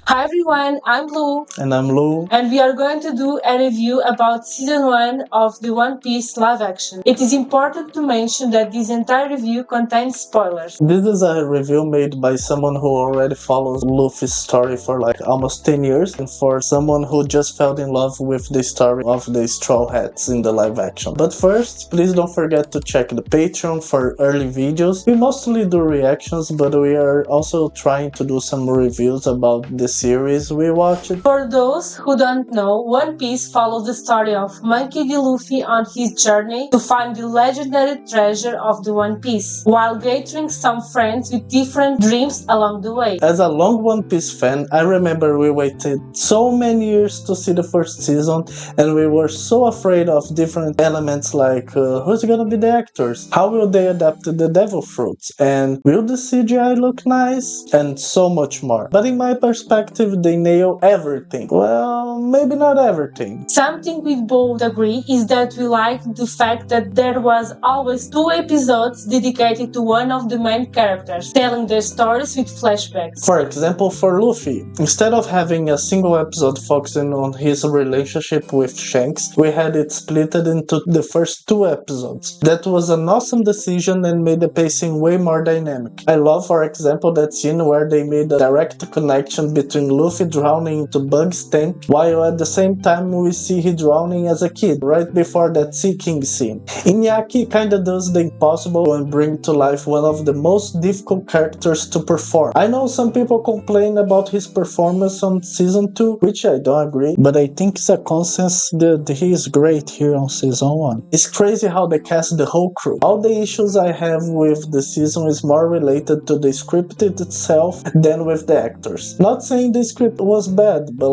Hi everyone, I'm Lou, And I'm Lou. and we are going to do a review about season 1 of the One Piece live action. It is important to mention that this entire review contains spoilers. This is a review made by someone who already follows Luffy's story for like almost 10 years, and for someone who just fell in love with the story of the Straw Hats in the live action. But first, please don't forget to check the Patreon for early videos. We mostly do reactions, but we are also trying to do some reviews about the series we watched. For those who don't know, One Piece follows the story of Monkey D. Luffy on his journey to find the legendary treasure of the One Piece, while gathering some friends with different dreams along the way. As a long One Piece fan, I remember we waited so many years to see the first season, and we were so afraid of different elements like who's gonna be the actors, how will they adapt to the devil fruits, and will the CGI look nice, and so much more. But in my perspective, they nail everything. Well, maybe not everything. Something we both agree is that we liked the fact that there was always 2 episodes dedicated to one of the main characters, telling their stories with flashbacks. For example, for Luffy, instead of having a single episode focusing on his relationship with Shanks, we had it split into the first 2 episodes. That was an awesome decision and made the pacing way more dynamic. I love, for example, that scene where they made a direct connection between Luffy drowning into Bug's tank, while at the same time we see he drowning as a kid, right before that Sea King scene. Iñaki kinda does the impossible and bring to life one of the most difficult characters to perform. I know some people complain about his performance on season 2, which I don't agree, but I think it's a consensus that he is great here on season 1. It's crazy how they cast the whole crew. All the issues I have with the season is more related to the script itself than with the actors. Not saying the script was bad, but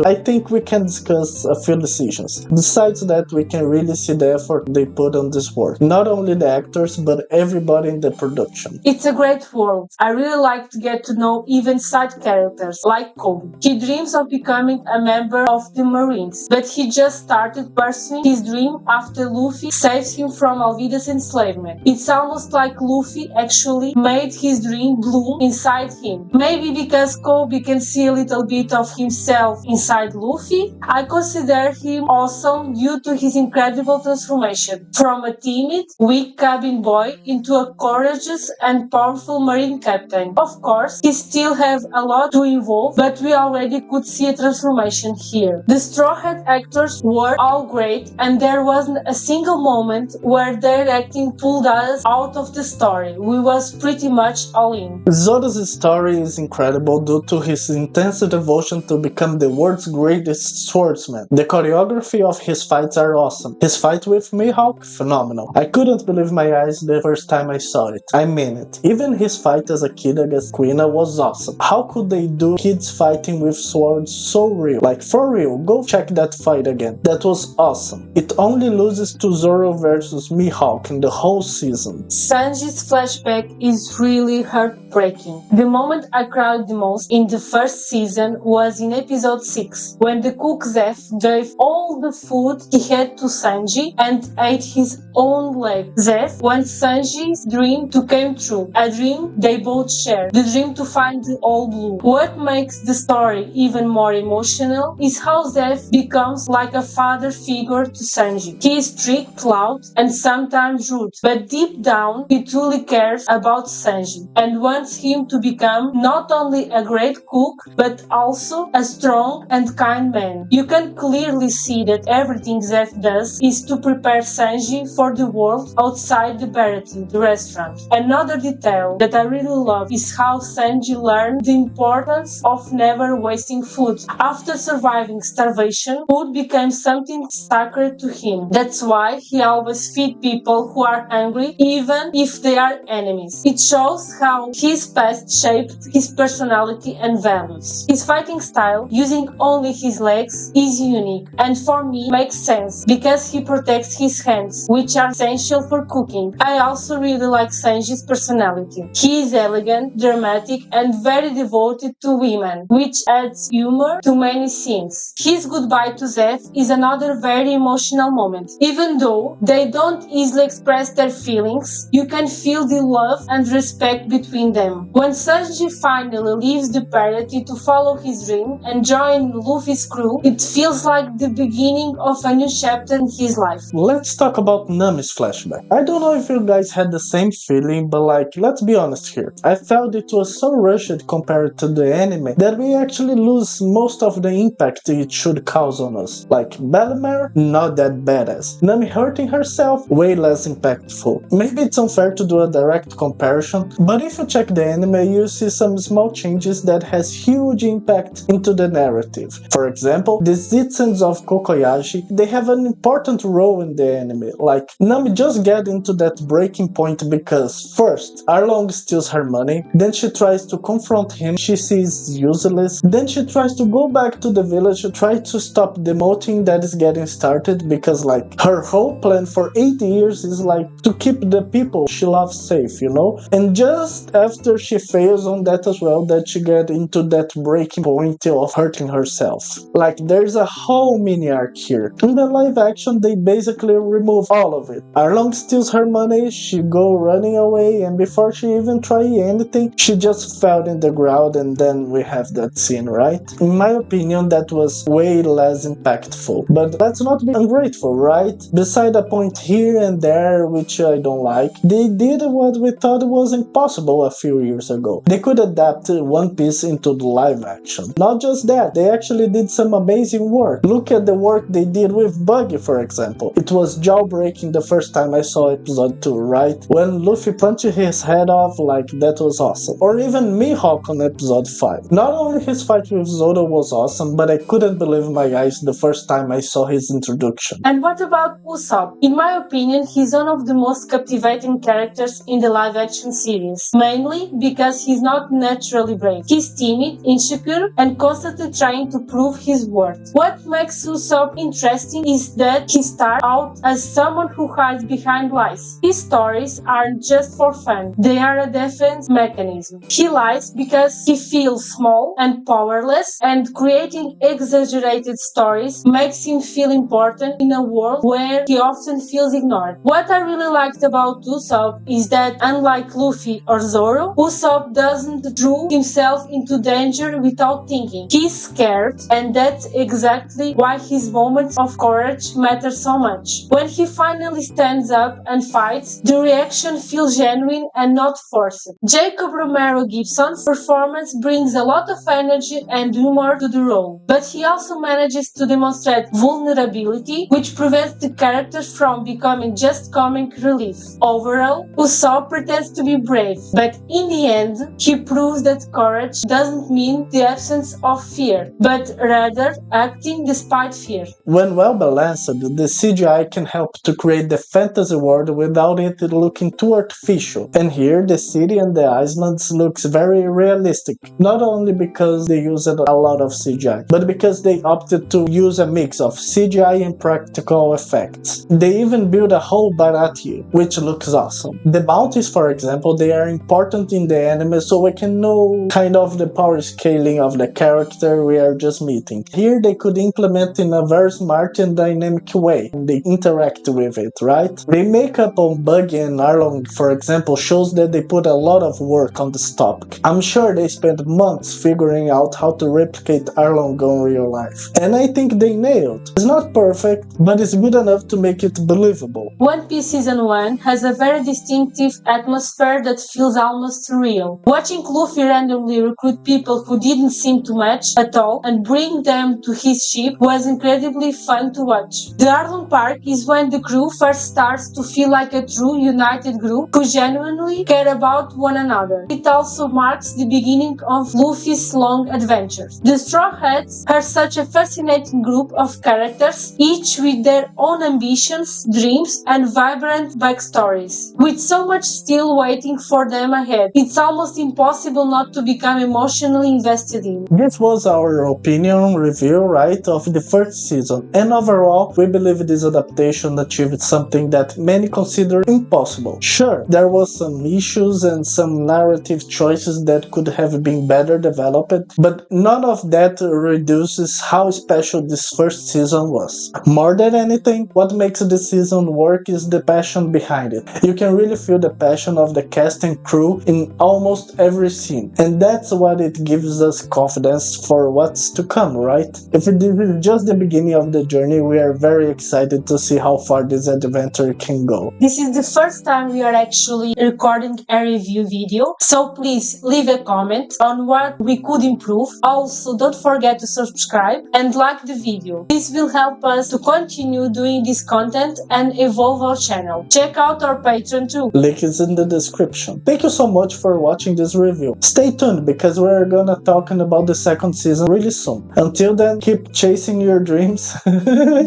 I think we can discuss a few decisions. Besides that, we can really see the effort they put on this work. Not only the actors, but everybody in the production. It's a great world. I really like to get to know even side characters, like Kobe. He dreams of becoming a member of the Marines, but he just started pursuing his dream after Luffy saves him from Alvida's enslavement. It's almost like Luffy actually made his dream bloom inside him. Maybe because Kobe can see a little bit of himself inside Luffy, I consider him awesome due to his incredible transformation from a timid, weak cabin boy into a courageous and powerful marine captain. Of course, he still has a lot to evolve, but we already could see a transformation here. The Straw Hat actors were all great, and there wasn't a single moment where their acting pulled us out of the story. We was pretty much all in. Zoro's story is incredible due to his intense devotion to become the world's greatest swordsman. The choreography of his fights are awesome. His fight with Mihawk, phenomenal. I couldn't believe my eyes the first time I saw it. I mean it. Even his fight as a kid against Quina was awesome. How could they do kids fighting with swords so real? Like for real, go check that fight again. That was awesome. It only loses to Zoro versus Mihawk in the whole season. Sanji's flashback is really heartbreaking. The moment I cried the most in the first season was in episode 6, when the cook Zeph gave all the food he had to Sanji and ate his own leg. Zeph wants Sanji's dream to come true, a dream they both share, the dream to find the All Blue. What makes the story even more emotional is how Zeph becomes like a father figure to Sanji. He is strict, loud, and sometimes rude, but deep down he truly cares about Sanji and wants him to become not only a great cook but also a strong and kind man. You can clearly see that everything Zeph does is to prepare Sanji for the world outside the Baratie, the restaurant. Another detail that I really love is how Sanji learned the importance of never wasting food. After surviving starvation, food became something sacred to him. That's why he always feeds people who are hungry, even if they are enemies. It shows how his past shaped his personality and values. His fighting style, using only his his legs is unique and for me makes sense because he protects his hands, which are essential for cooking. I also really like Sanji's personality. He is elegant, dramatic, and very devoted to women, which adds humor to many scenes. His goodbye to Zeph is another very emotional moment. Even though they don't easily express their feelings, you can feel the love and respect between them. When Sanji finally leaves the party to follow his dream and join Luffy's crew, it feels like the beginning of a new chapter in his life. Let's talk about Nami's flashback. I don't know if you guys had the same feeling, but let's be honest here. I felt it was so rushed compared to the anime that we actually lose most of the impact it should cause on us. Like Bellemere, not that badass. Nami hurting herself, way less impactful. Maybe it's unfair to do a direct comparison, but if you check the anime, you see some small changes that has huge impact into the narrative. For example, the citizens of Kokoyashi, they have an important role in the anime. Like, Nami just get into that breaking point because first, Arlong steals her money, then she tries to confront him, she sees useless, then she tries to go back to the village to try to stop the moting that is getting started because her whole plan for 8 years is to keep the people she loves safe, you know? And just after she fails on that as well, that she get into that breaking point of hurting herself. There's a whole mini arc here. In the live action, they basically remove all of it. Arlong steals her money, she go running away, and before she even try anything, she just fell in the ground, and then we have that scene, right? In my opinion, that was way less impactful. But let's not be ungrateful, right? Beside a point here and there, which I don't like, they did what we thought was impossible a few years ago. They could adapt One Piece into the live action. Not just that, they actually did some amazing work. Look at the work they did with Buggy, for example. It was jaw-breaking the first time I saw episode 2, right? When Luffy punched his head off, that was awesome. Or even Mihawk on episode 5. Not only his fight with Zoro was awesome, but I couldn't believe my eyes the first time I saw his introduction. And what about Usopp? In my opinion, he's one of the most captivating characters in the live-action series, mainly because he's not naturally brave. He's timid, insecure, and constantly trying to prove his worth. What makes Usopp interesting is that he starts out as someone who hides behind lies. His stories aren't just for fun, they are a defense mechanism. He lies because he feels small and powerless, and creating exaggerated stories makes him feel important in a world where he often feels ignored. What I really liked about Usopp is that, unlike Luffy or Zoro, Usopp doesn't throw himself into danger without thinking. He's scared, and that's exactly why his moments of courage matter so much. When he finally stands up and fights, the reaction feels genuine and not forced. Jacob Romero Gibson's performance brings a lot of energy and humor to the role, but he also manages to demonstrate vulnerability, which prevents the character from becoming just comic relief. Overall, Usopp pretends to be brave, but in the end, he proves that courage doesn't mean the absence of fear, but rather acting despite fear. When well balanced, the CGI can help to create the fantasy world without it looking too artificial. And here, the city and the islands looks very realistic, not only because they used a lot of CGI, but because they opted to use a mix of CGI and practical effects. They even build a whole Baratie, which looks awesome. The bounties, for example, they are important in the anime, so we can know kind of the power scaling of the character we are just meeting. Here they could implement in a very smart and dynamic way. They interact with it, right? The makeup on Buggy and Arlong, for example, shows that they put a lot of work on this topic. I'm sure they spent months figuring out how to replicate Arlong in real life. And I think they nailed. It's not perfect, but it's good enough to make it believable. One Piece Season 1 has a very distinctive atmosphere that feels almost real. Watching Luffy randomly recruit people who didn't seem to match at all and bring them to his ship was incredibly fun to watch. The Arlong Park is when the crew first starts to feel like a true united group who genuinely care about one another. It also marks the beginning of Luffy's long adventures. The Straw Hats are such a fascinating group of characters, each with their own ambitions, dreams, and vibrant backstories. With so much still waiting for them ahead, it's almost impossible not to become emotionally invested in. This was our opinion opinion review, right, of the first season. And overall, we believe this adaptation achieved something that many consider impossible. Sure, there was some issues and some narrative choices that could have been better developed, but none of that reduces how special this first season was. More than anything, what makes this season work is the passion behind it. You can really feel the passion of the cast and crew in almost every scene, and that's what it gives us confidence for what's to come, right? If this is just the beginning of the journey, we are very excited to see how far this adventure can go. This is the first time we are actually recording a review video, so please leave a comment on what we could improve. Also, don't forget to subscribe and like the video. This will help us to continue doing this content and evolve our channel. Check out our Patreon too. Link is in the description. Thank you so much for watching this review. Stay tuned because we're gonna talking about the second season really soon. Until then, keep chasing your dreams.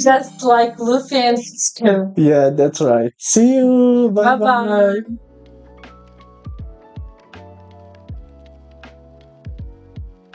Just like Luffy and his crew. Yeah, that's right. See you. Bye Bye bye.